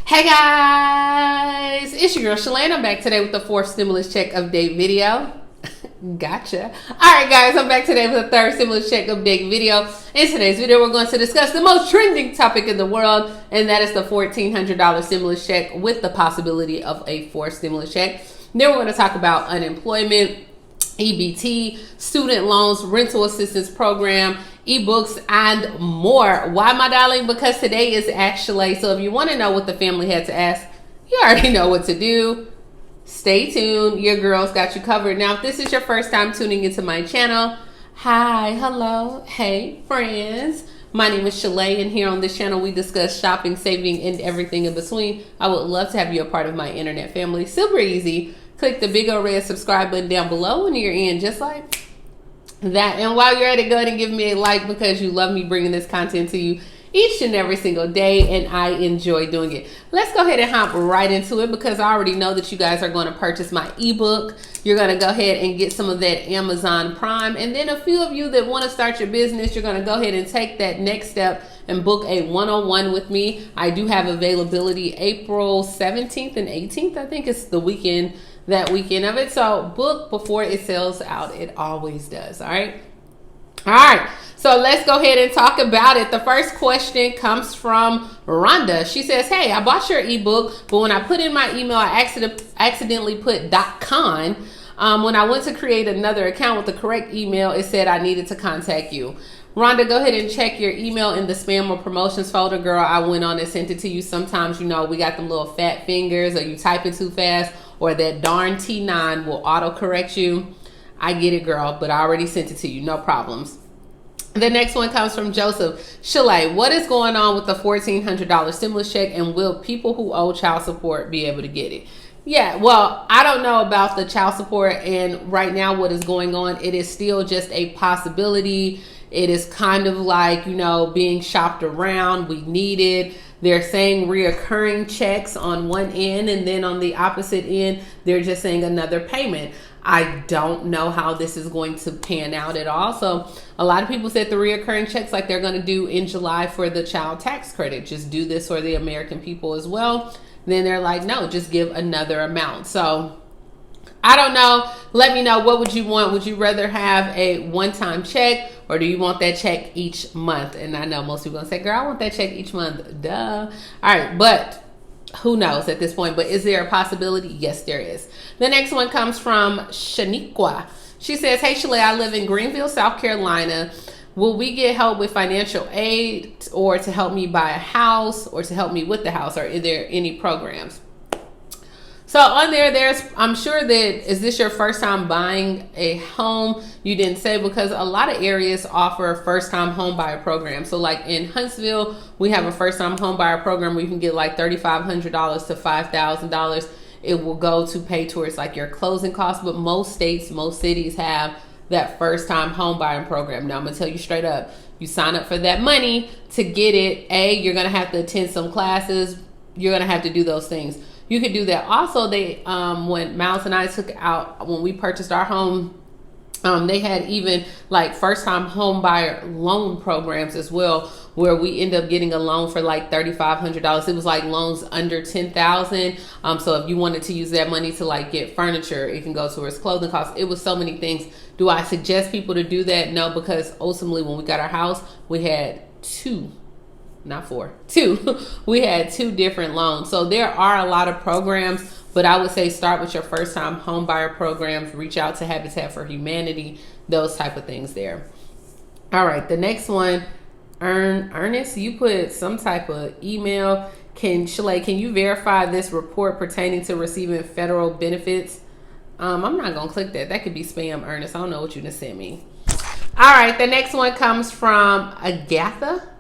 Hey guys, it's your girl Shalae. I'm back today with the fourth stimulus check update video. Gotcha. Alright guys, I'm back today with the third stimulus check update video. In today's video, we're going to discuss the most trending topic in the world, and that is the $1,400 stimulus check with the possibility of a fourth stimulus check. Then we're going to talk about unemployment, EBT, student loans, rental assistance program, ebooks, and more. Why, my darling? Because today is actually, so if you want to know what the family had to ask, you already know what to do. Stay tuned. Your girl's got you covered. Now, if this is your first time tuning into my channel, hi, hello, hey, friends. My name is Shalae, and here on this channel, we discuss shopping, saving, and everything in between. I would love to have you a part of my internet family. Super easy. Click the big old red subscribe button down below when you're in, just like that. And while you're at it, go ahead and give me a like, because you love me bringing this content to you each and every single day, and I enjoy doing it. Let's go ahead and hop right into it, because I already know that you guys are going to purchase my ebook. You're going to go ahead and get some of that Amazon Prime, and then a few of you that want to start your business, you're going to go ahead and take that next step and book a one-on-one with me. I do have availability April 17th and 18th. I think it's the weekend, that weekend of it. So book before it sells out. It always does. All right. So let's go ahead and talk about it. The first question comes from Rhonda. She says, hey, I bought your ebook, but when I put in my email, I accidentally put .con. When I went to create another account with the correct email, it said I needed to contact you. Rhonda, go ahead and check your email in the spam or promotions folder. Girl, I went on and sent it to you. Sometimes, you know, we got them little fat fingers, or you type it too fast, or that darn T9 will auto correct you. I get it, girl, but I already sent it to you. No problems. The next one comes from Joseph. Shalae, what is going on with the $1,400 stimulus check, and will people who owe child support be able to get it? Yeah, well, I don't know about the child support, and right now what is going on, it is still just a possibility. It is kind of like, you know, being shopped around. We need it. They're saying reoccurring checks on one end, and then on the opposite end, they're just saying another payment. I don't know how this is going to pan out at all. So a lot of people said the reoccurring checks, like they're going to do in July for the child tax credit, just do this for the American people as well. Then they're like, no, just give another amount. So I don't know. Let me know. What would you want? Would you rather have a one-time check, or do you want that check each month? And I know most people are going to say, girl, I want that check each month. Duh. All right. But who knows at this point? But is there a possibility? Yes, there is. The next one comes from Shaniqua. She says, hey, Shalae, I live in Greenville, South Carolina. Will we get help with financial aid, or to help me buy a house, or to help me with the house? Or are there any programs? So on there, I'm sure that, is this your first time buying a home? You didn't say, because a lot of areas offer a first time home buyer program. So like in Huntsville, we have a first time home buyer program where you can get like $3,500 to $5,000. It will go to pay towards like your closing costs. But most states, most cities have that first time home buying program. Now I'm gonna tell you straight up, you sign up for that money to get it. You're gonna have to attend some classes. You're gonna have to do those things. You could do that. Also, they when Miles and I took out, when we purchased our home, they had even like first time home buyer loan programs as well, where we end up getting a loan for like $3,500. It was like loans under $10,000. So if you wanted to use that money to like get furniture, it can go towards clothing costs. It was so many things. Do I suggest people to do that? No, because ultimately when we got our house, we had two. We had two different loans. So there are a lot of programs, but I would say start with your first time home buyer programs, reach out to Habitat for Humanity, those type of things there. All right, the next one, Ernest, you put some type of email. Shalae, can you verify this report pertaining to receiving federal benefits? I'm not gonna click that. That could be spam, Ernest. I don't know what you just sent me. All right, the next one comes from Agatha.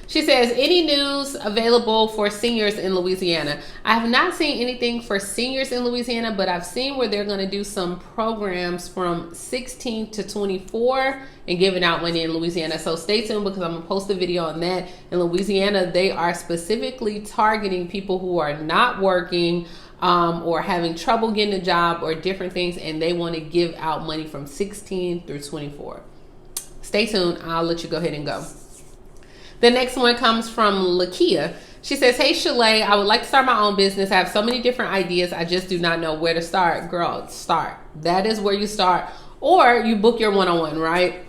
She says, any news available for seniors in Louisiana? I have not seen anything for seniors in Louisiana, but I've seen where they're going to do some programs from 16 to 24 and giving out money in Louisiana. So stay tuned, because I'm going to post a video on that. In Louisiana, they are specifically targeting people who are not working or having trouble getting a job or different things, and they want to give out money from 16 through 24. Stay tuned. I'll let you go ahead and go. The next one comes from Lakia. She says, hey, Shalae, I would like to start my own business. I have so many different ideas. I just do not know where to start. Girl, start. That is where you start. Or you book your one-on-one, right?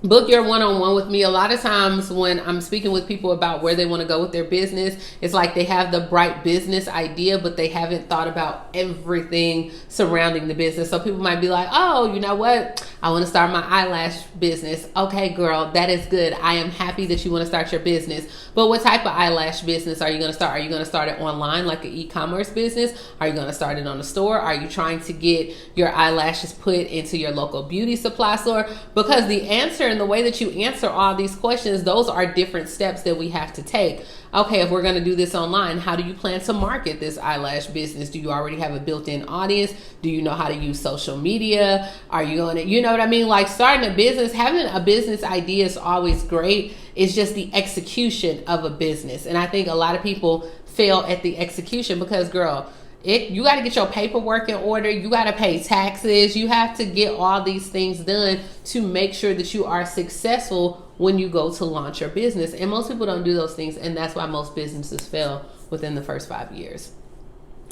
Book your one-on-one with me. A lot of times when I'm speaking with people about where they want to go with their business, it's like they have the bright business idea, but they haven't thought about everything surrounding the business. So people might be like, oh, you know what? I want to start my eyelash business. Okay, girl, that is good. I am happy that you want to start your business. But what type of eyelash business are you going to start? Are you going to start it online like an e-commerce business? Are you going to start it on the store? Are you trying to get your eyelashes put into your local beauty supply store? Because the answer and the way that you answer all these questions, those are different steps that we have to take. Okay, if we're going to do this online, how do you plan to market this eyelash business? Do you already have a built-in audience? Do you know how to use social media? Are you going to, you know what I mean? Like starting a business, having a business idea is always great. It's just the execution of a business. And I think a lot of people fail at the execution because, girl, you got to get your paperwork in order. You got to pay taxes. You have to get all these things done to make sure that you are successful when you go to launch your business. And most people don't do those things. And that's why most businesses fail within the first 5 years.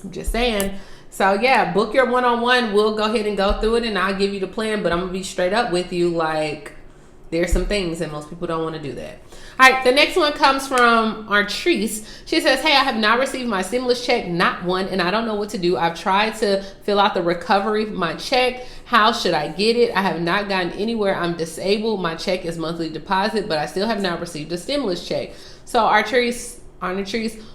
I'm just saying. So yeah, book your one-on-one. We'll go ahead and go through it and I'll give you the plan. But I'm going to be straight up with you. Like, there's some things and most people don't want to do that. All right, the next one comes from Artrice. She says, hey, I have not received my stimulus check, not one, and I don't know what to do. I've tried to fill out the recovery of my check. How should I get it? I have not gotten anywhere. I'm disabled. My check is monthly deposit, but I still have not received a stimulus check. So Artrice,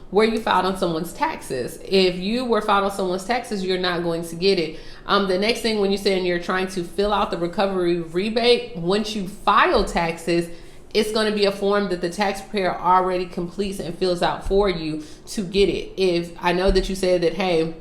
where you filed on someone's taxes. If you were filed on someone's taxes, you're not going to get it. The next thing when you're saying you're trying to fill out the recovery rebate, once you file taxes, it's going to be a form that the taxpayer already completes and fills out for you to get it. If I know that you said that, hey,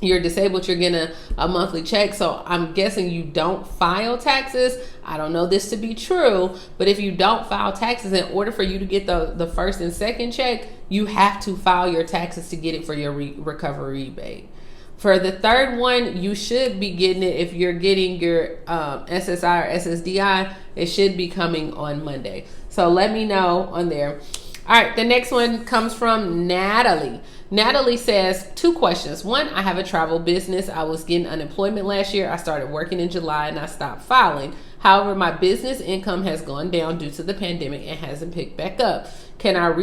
you're disabled, you're getting a monthly check. So I'm guessing you don't file taxes. I don't know this to be true, but if you don't file taxes, in order for you to get the first and second check, you have to file your taxes to get it for your recovery rebate. For the third one, you should be getting it if you're getting your SSI or SSDI. It should be coming on Monday. So let me know on there. All right, the next one comes from Natalie. Natalie says, 2 questions. 1, I have a travel business. I was getting unemployment last year. I started working in July and I stopped filing. However, my business income has gone down due to the pandemic and hasn't picked back up. Can I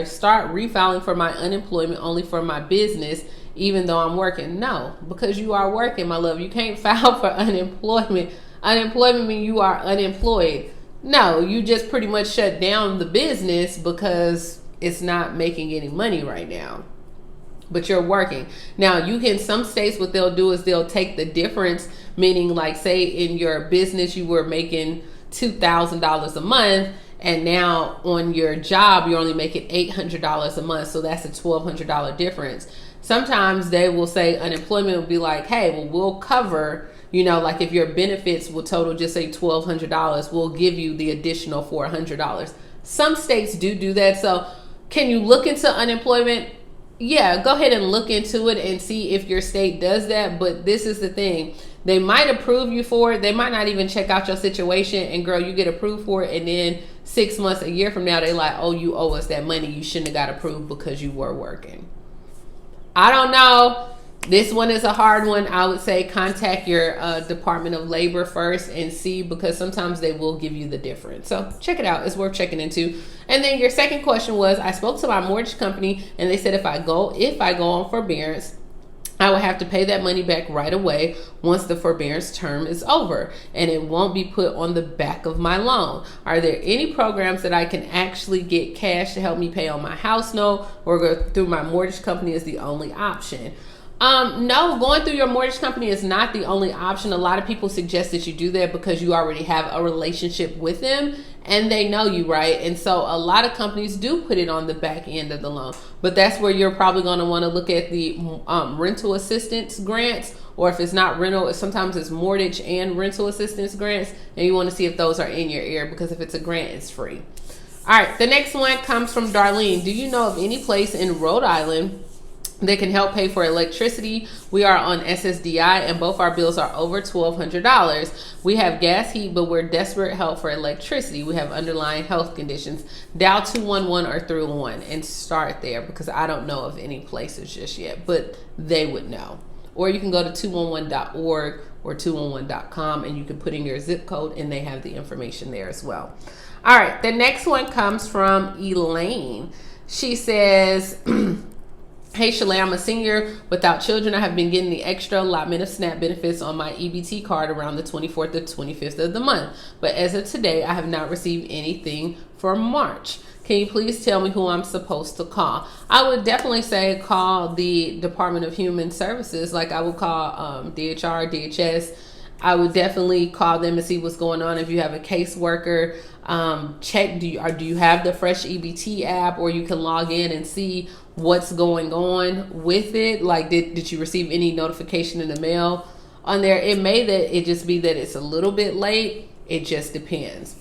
start refiling for my unemployment only for my business even though I'm working? No, because you are working, my love. You can't file for unemployment. Unemployment means you are unemployed. No, you just pretty much shut down the business because it's not making any money right now. But you're working. Now, you can, some states, what they'll do is they'll take the difference, meaning like say in your business you were making $2,000 a month, and now on your job you're only making $800 a month. So that's a $1,200 difference. Sometimes they will say unemployment will be like, hey, well, we'll cover, you know, like if your benefits will total just say $1,200, we'll give you the additional $400. Some states do that. So can you look into unemployment? Yeah, go ahead and look into it and see if your state does that. But this is the thing. They might approve you for it. They might not even check out your situation. And girl, you get approved for it. And then 6 months, a year from now, they like, oh, you owe us that money. You shouldn't have got approved because you were working. I don't know. This one is a hard one. I would say contact your Department of Labor first and see, because sometimes they will give you the difference. So check it out. It's worth checking into. And then your second question was, I spoke to my mortgage company and they said if I go on forbearance, I will have to pay that money back right away once the forbearance term is over, and it won't be put on the back of my loan. Are there any programs that I can actually get cash to help me pay on my house note, or go through my mortgage company is the only option? No, going through your mortgage company is not the only option. A lot of people suggest that you do that because you already have a relationship with them and they know you, right? And so a lot of companies do put it on the back end of the loan, but that's where you're probably going to want to look at the rental assistance grants, or if it's not rental, sometimes it's mortgage and rental assistance grants, and you want to see if those are in your area, because if it's a grant, it's free. All right, the next one comes from Darlene. Do you know of any place in Rhode Island They can help pay for electricity. We are on Ssdi and both our bills are over $1,200. We have gas, heat, but we're desperate help for electricity. We have underlying health conditions. Dial 211 or 311 and start there, because I don't know of any places just yet, but they would know. Or you can go to 211.org or 211.com and you can put in your zip code and they have the information there as well. All right, the next one comes from Elaine. She says, hey Shalae, I'm a senior without children. I have been getting the extra allotment of SNAP benefits on my EBT card around the 24th or 25th of the month. But as of today, I have not received anything for March. Can you please tell me who I'm supposed to call? I would definitely say call the Department of Human Services. Like I would call DHR, DHS. I would definitely call them and see what's going on. If you have a caseworker, check, do you have the Fresh EBT app, or you can log in and see what's going on with it. Like did you receive any notification in the mail on there? It may that it just be that it's a little bit late. It just depends.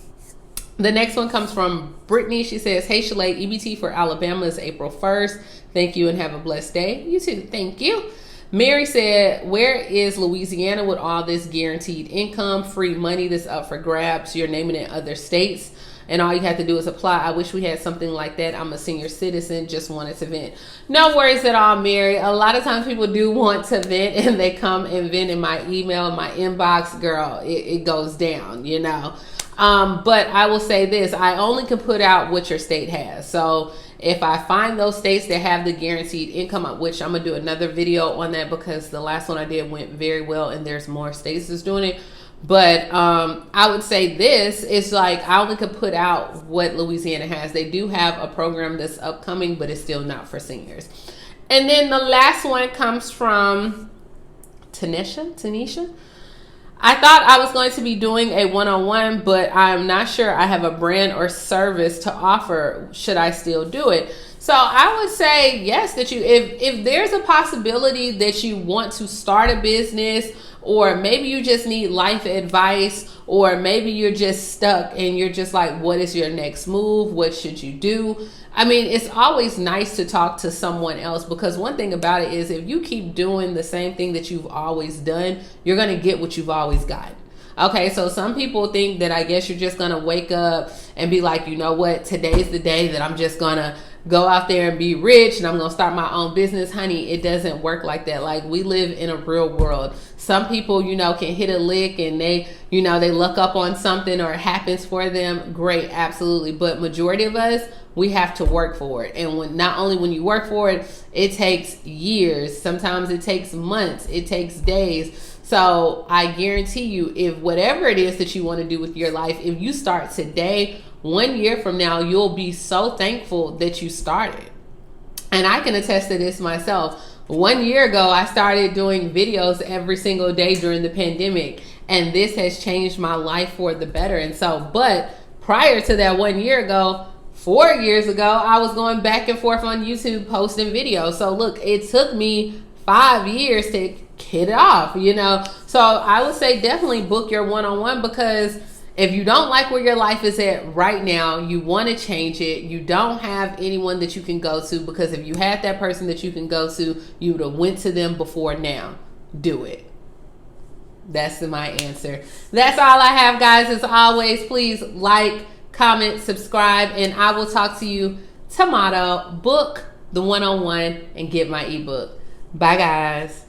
The next one comes from Brittany. She says, hey Shalae, EBT for Alabama is April 1st. Thank you and have a blessed day. You too. Thank you. Mary said, where is Louisiana with all this guaranteed income, free money that's up for grabs? You're naming it other states and all you have to do is apply. I wish we had something like that. I'm a senior citizen, just wanted to vent. No worries at all, Mary. A lot of times people do want to vent and they come and vent in my email, in my inbox. Girl, it goes down, you know. But I will say this, I only can put out what your state has. So if I find those states that have the guaranteed income, which I'm gonna do another video on that because the last one I did went very well and there's more states that's doing it. But I would say this is like, I only could put out what Louisiana has. They do have a program that's upcoming, but it's still not for seniors. And then the last one comes from Tanisha. I thought I was going to be doing a one-on-one, but I'm not sure I have a brand or service to offer. Should I still do it? So I would say yes, that if there's a possibility that you want to start a business, or maybe you just need life advice, or maybe you're just stuck and you're just like, what is your next move? What should you do? I mean, it's always nice to talk to someone else, because one thing about it is if you keep doing the same thing that you've always done, you're going to get what you've always got. Okay, so some people think that I guess you're just going to wake up and be like, you know what, today's the day that I'm just going to go out there and be rich and I'm going to start my own business. Honey, it doesn't work like that. Like, we live in a real world. Some people, you know, can hit a lick and they, you know, they look up on something or it happens for them. Great, absolutely. But majority of us, we have to work for it. And not only when you work for it, it takes years. Sometimes it takes months. It takes days. So I guarantee you, if whatever it is that you want to do with your life, if you start today, 1 year from now, you'll be so thankful that you started. And I can attest to this myself. 1 year ago, I started doing videos every single day during the pandemic, and this has changed my life for the better. And so, but prior to that 1 year ago, 4 years ago, I was going back and forth on YouTube posting videos. So look, it took me 5 years to get it off, you know. So I would say definitely book your one-on-one, because if you don't like where your life is at right now, you want to change it, you don't have anyone that you can go to, because if you had that person that you can go to, you would have went to them before now. Do it. That's my answer. That's all I have, guys. As always, please like, comment, subscribe, and I will talk to you tomorrow. Book the one-on-one and get my ebook. Bye, guys.